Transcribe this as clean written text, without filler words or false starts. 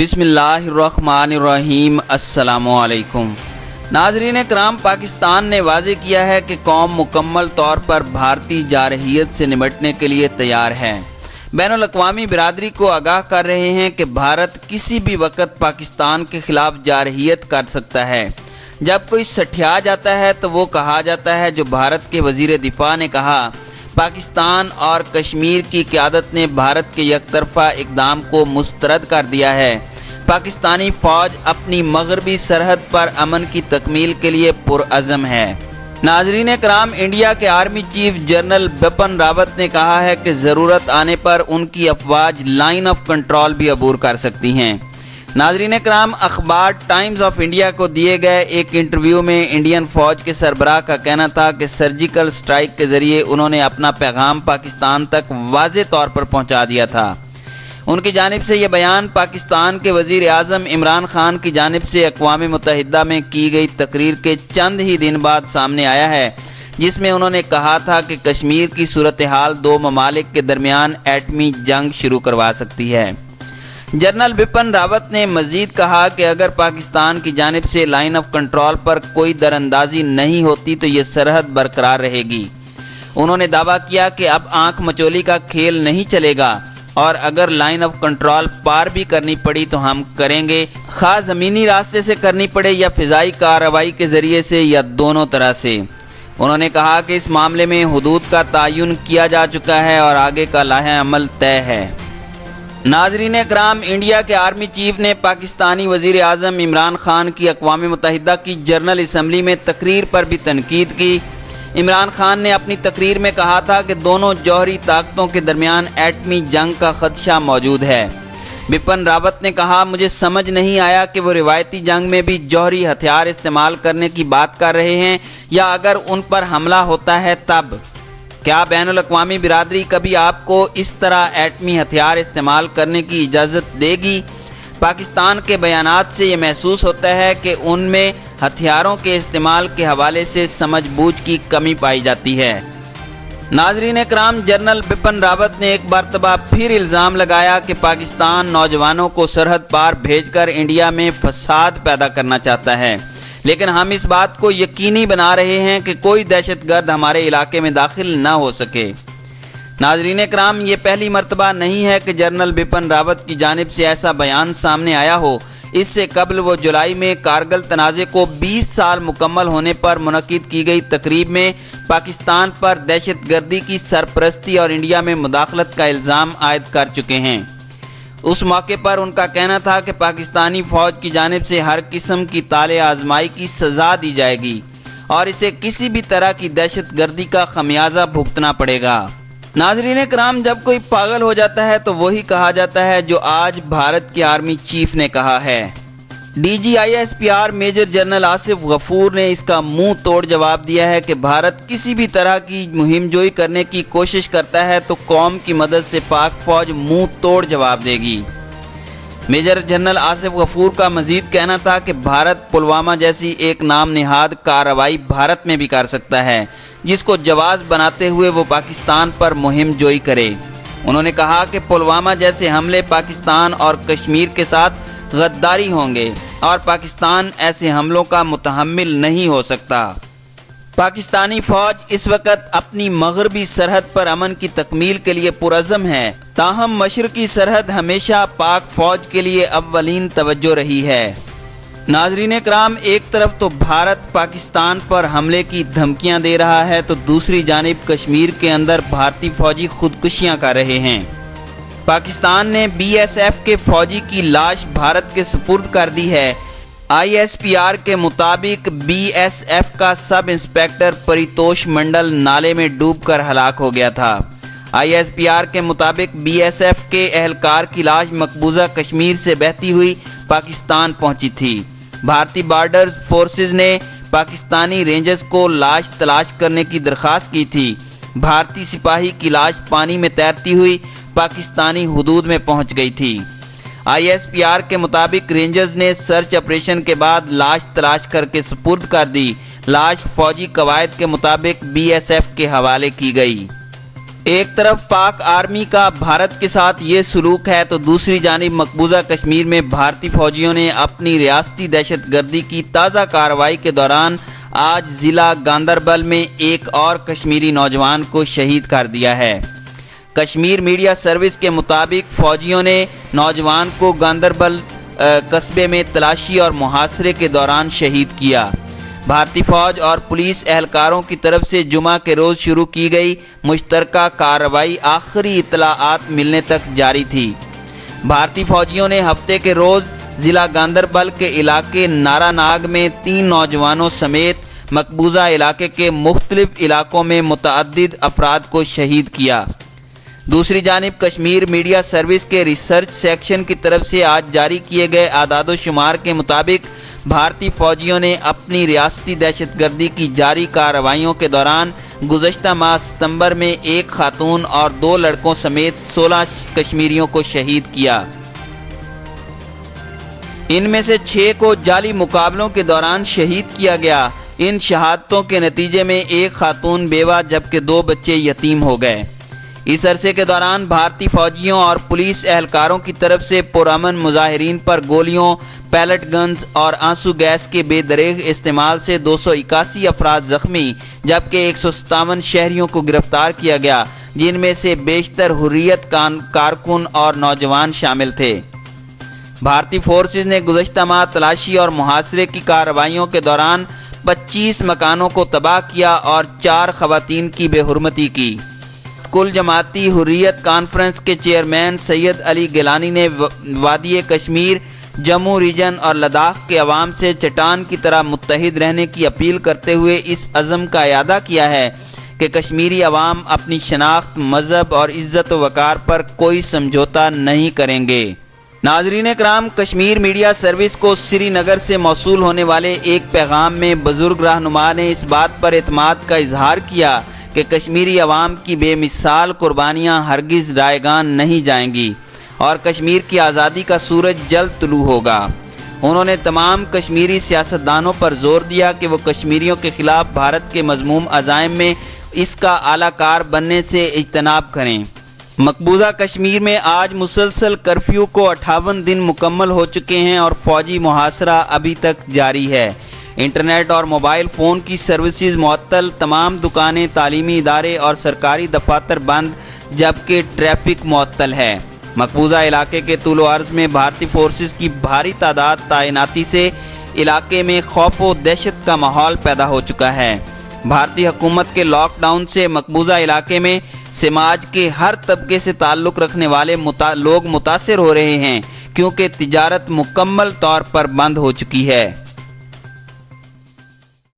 बिस्मिल्लाहिर्रहमानिर्रहीम। अस्सलामुअलैकुम नाज़रीन कराम, पाकिस्तान ने वाज़ेह किया है कि कौम मुकम्मल तौर पर भारतीय जारहियत से निपटने के लिए तैयार है। बैनुल अक़वामी बिरादरी को आगाह कर रहे हैं कि भारत किसी भी वक्त पाकिस्तान के ख़िलाफ़ जारहियत कर सकता है। जब कोई सठिया जाता है तो वो कहा जाता है जो भारत के वज़ीर दिफ़ा ने कहा, पाकिस्तान और कश्मीर की क़यादत ने भारत के यकतरफ़ा इक़दाम को मुस्तरद कर दिया है। पाकिस्तानी फ़ौज अपनी मग़रबी सरहद पर अमन की तकमील के लिए पुरअज़म है। नाज़रीन कराम, इंडिया के army chief general Bipin Rawat ने कहा है कि ज़रूरत आने पर उनकी अफ़वाज लाइन ऑफ कंट्रोल भी अबूर कर सकती हैं। नाज़रीन कराम, अखबार टाइम्स ऑफ इंडिया को दिए गए एक इंटरव्यू में इंडियन फ़ौज के सरबराह का कहना था कि सर्जिकल स्ट्राइक के ज़रिए उन्होंने अपना पैगाम पाकिस्तान तक वाज़ेह तौर पर पहुंचा दिया था। उनकी जानिब से यह बयान पाकिस्तान के वज़ीर आज़म इमरान खान की जानिब से अक़वाम मुत्तहिदा में की गई तकरीर के चंद ही दिन बाद सामने आया है, जिसमें उन्होंने कहा था कि कश्मीर की सूरत हाल दो ममालिक के दरमियान एटमी जंग शुरू करवा सकती है। जनरल बिपिन रावत ने मज़ीद कहा कि अगर पाकिस्तान की जानिब से लाइन ऑफ कंट्रोल पर कोई दरअंदाजी नहीं होती तो ये सरहद बरकरार रहेगी। उन्होंने दावा किया कि अब आंख मचोली का खेल नहीं चलेगा और अगर लाइन ऑफ कंट्रोल पार भी करनी पड़ी तो हम करेंगे, खा ज़मीनी रास्ते से करनी पड़े या फ़िज़ाई कार्रवाई के ज़रिए से या दोनों तरह से। उन्होंने कहा कि इस मामले में हुदूद का तयन किया जा चुका है और आगे का लाहे अमल तय है। नाज़रीन कराम, इंडिया के आर्मी चीफ ने पाकिस्तानी वज़ीर आज़म इमरान खान की अक़वाम मुत्तहिदा की जनरल असम्बली में तकरीर पर भी तनकीद की। इमरान खान ने अपनी तकरीर में कहा था कि दोनों जौहरी ताकतों के दरमियान एटमी जंग का ख़दशा मौजूद है। बिपिन रावत ने कहा, मुझे समझ नहीं आया कि वो रिवायती जंग में भी जौहरी हथियार इस्तेमाल करने की बात कर रहे हैं या अगर उन पर हमला होता है तब। क्या बैनुल अक़वामी बिरादरी कभी आपको इस तरह एटमी हथियार इस्तेमाल करने की इजाज़त देगी? पाकिस्तान के बयानात से ये महसूस होता है कि उनमें हथियारों के इस्तेमाल के हवाले से समझबूझ की कमी पाई जाती है। नाज़रीन कराम, जनरल बिपिन रावत ने एक मरतबा फिर इल्ज़ाम लगाया कि पाकिस्तान नौजवानों को सरहद पार भेजकर इंडिया में फसाद पैदा करना चाहता है, लेकिन हम इस बात को यकीनी बना रहे हैं कि कोई दहशतगर्द हमारे इलाके में दाखिल न हो सके। नाज़रीन कराम, ये पहली मरतबा नहीं है कि जनरल बिपिन रावत की जानिब से ऐसा बयान सामने आया हो। इससे कबल वो जुलाई में कारगिल तनाज़े को 20 साल मुकम्मल होने पर मुनक़िद की गई तकरीब में पाकिस्तान पर दहशतगर्दी की सरपरस्ती और इंडिया में मुदाखलत का इल्ज़ाम आयद कर चुके हैं। उस मौके पर उनका कहना था कि पाकिस्तानी फ़ौज की जानिब से हर किस्म की ताले आजमाई की सज़ा दी जाएगी और इसे किसी भी तरह की दहशतगर्दी का खमियाजा भुगतना पड़ेगा। नाज़रीन कराम, जब कोई पागल हो जाता है तो वही कहा जाता है जो आज भारत के आर्मी चीफ ने कहा है। DGISPR major general Asif Ghafoor ने इसका मुंह तोड़ जवाब दिया है कि भारत किसी भी तरह की मुहिम जोई करने की कोशिश करता है तो कौम की मदद से पाक फौज मुंह तोड़ जवाब देगी। मेजर जनरल आसिफ गफूर का मजीद कहना था कि भारत पुलवामा जैसी एक नाम निहाद कार्रवाई भारत में भी कर सकता है, जिसको जवाब बनाते हुए वो पाकिस्तान पर मुहिम जोई करे। उन्होंने कहा कि पुलवामा जैसे हमले पाकिस्तान और कश्मीर के साथ गद्दारी होंगे और पाकिस्तान ऐसे हमलों का मुतहम्मिल नहीं हो सकता। पाकिस्तानी फौज इस वक्त अपनी मग़रबी सरहद पर अमन की तकमील के लिए पुरअज़म है, ताहम मशरक़ी सरहद हमेशा पाक फौज के लिए अव्वलीन तवज्जो रही है। नाज़रीन कराम, एक तरफ तो भारत पाकिस्तान पर हमले की धमकियां दे रहा है तो दूसरी जानिब कश्मीर के अंदर भारतीय फौजी खुदकुशियां कर रहे हैं। पाकिस्तान ने BSF के फौजी की लाश भारत के सुपुर्द कर दी है। ISPR के मुताबिक BSF का सब इंस्पेक्टर परितोष मंडल नाले में डूबकर हलाक हो गया था। ISPR के मुताबिक BSF के एहलकार की लाश मकबूजा कश्मीर से बहती हुई पाकिस्तान पहुंची थी। भारतीय बॉर्डर फोर्सेस ने पाकिस्तानी रेंजर्स को लाश तलाश करने की दरख्वास्त की थी। भारतीय सिपाही की लाश पानी में तैरती हुई पाकिस्तानी हुदूद में पहुंच गई थी। ISPR के मुताबिक रेंजर्स ने सर्च ऑपरेशन के बाद लाश तलाश करके सुपुर्द कर दी। लाश फौजी कवायद के मुताबिक BSF के हवाले की गई। ایک طرف پاک آرمی کا بھارت کے ساتھ یہ سلوک ہے تو دوسری جانب مقبوضہ کشمیر میں بھارتی فوجیوں نے اپنی ریاستی دہشت گردی کی تازہ کارروائی کے دوران آج ضلع گاندربل میں ایک اور کشمیری نوجوان کو شہید کر دیا ہے۔ کشمیر میڈیا سروس کے مطابق فوجیوں نے نوجوان کو گاندربل قصبے میں تلاشی اور محاصرے کے دوران شہید کیا۔ بھارتی فوج اور پولیس اہلکاروں کی طرف سے جمعہ کے روز شروع کی گئی مشترکہ کارروائی آخری اطلاعات ملنے تک جاری تھی۔ بھارتی فوجیوں نے ہفتے کے روز ضلع گاندربل کے علاقے نارا ناگ میں 3 نوجوانوں سمیت مقبوضہ علاقے کے مختلف علاقوں میں متعدد افراد کو شہید کیا۔ دوسری جانب کشمیر میڈیا سروس کے ریسرچ سیکشن کی طرف سے آج جاری کیے گئے اعداد و شمار کے مطابق بھارتی فوجیوں نے اپنی ریاستی دہشت گردی کی جاری کارروائیوں کے دوران گزشتہ ماہ ستمبر میں ایک خاتون اور 2 لڑکوں سمیت 16 کشمیریوں کو شہید کیا۔ ان میں سے 6 کو جعلی مقابلوں کے دوران شہید کیا گیا۔ ان شہادتوں کے نتیجے میں ایک خاتون بیوہ جبکہ 2 بچے یتیم ہو گئے۔ اس عرصے کے دوران بھارتی فوجیوں اور پولیس اہلکاروں کی طرف سے پرامن مظاہرین پر گولیوں، پیلٹ گنز اور آنسو گیس کے بے دریغ استعمال سے 281 افراد زخمی جبکہ 157 شہریوں کو گرفتار کیا گیا، جن میں سے بیشتر حریت کارکن اور نوجوان شامل تھے۔ بھارتی فورسز نے گزشتہ ماہ تلاشی اور محاصرے کی کارروائیوں کے دوران 25 مکانوں کو تباہ کیا اور 4 خواتین کی بے حرمتی کی۔ کل جماعتی حریت کانفرنس کے چیئرمین سید علی گیلانی نے وادی کشمیر، جموں ریجن اور لداخ کے عوام سے چٹان کی طرح متحد رہنے کی اپیل کرتے ہوئے اس عزم کا اعادہ کیا ہے کہ کشمیری عوام اپنی شناخت، مذہب اور عزت و وقار پر کوئی سمجھوتا نہیں کریں گے۔ ناظرین کرام، کشمیر میڈیا سروس کو سری نگر سے موصول ہونے والے ایک پیغام میں بزرگ رہنما نے اس بات پر اعتماد کا اظہار کیا کہ کشمیری عوام کی بے مثال قربانیاں ہرگز رائیگان نہیں جائیں گی اور کشمیر کی آزادی کا سورج جلد طلوع ہوگا۔ انہوں نے تمام کشمیری سیاستدانوں پر زور دیا کہ وہ کشمیریوں کے خلاف بھارت کے مذموم عزائم میں اس کا اعلی کار بننے سے اجتناب کریں۔ مقبوضہ کشمیر میں آج مسلسل کرفیو کو 58 دن مکمل ہو چکے ہیں اور فوجی محاصرہ ابھی تک جاری ہے۔ انٹرنیٹ اور موبائل فون کی سروسز معطل، تمام دکانیں، تعلیمی ادارے اور سرکاری دفاتر بند جبکہ ٹریفک معطل ہے۔ مقبوضہ علاقے کے طول و عرض میں بھارتی فورسز کی بھاری تعداد تعیناتی سے علاقے میں خوف و دہشت کا ماحول پیدا ہو چکا ہے۔ بھارتی حکومت کے لاک ڈاؤن سے مقبوضہ علاقے میں سماج کے ہر طبقے سے تعلق رکھنے والے لوگ متاثر ہو رہے ہیں کیونکہ تجارت مکمل طور پر بند ہو چکی ہے۔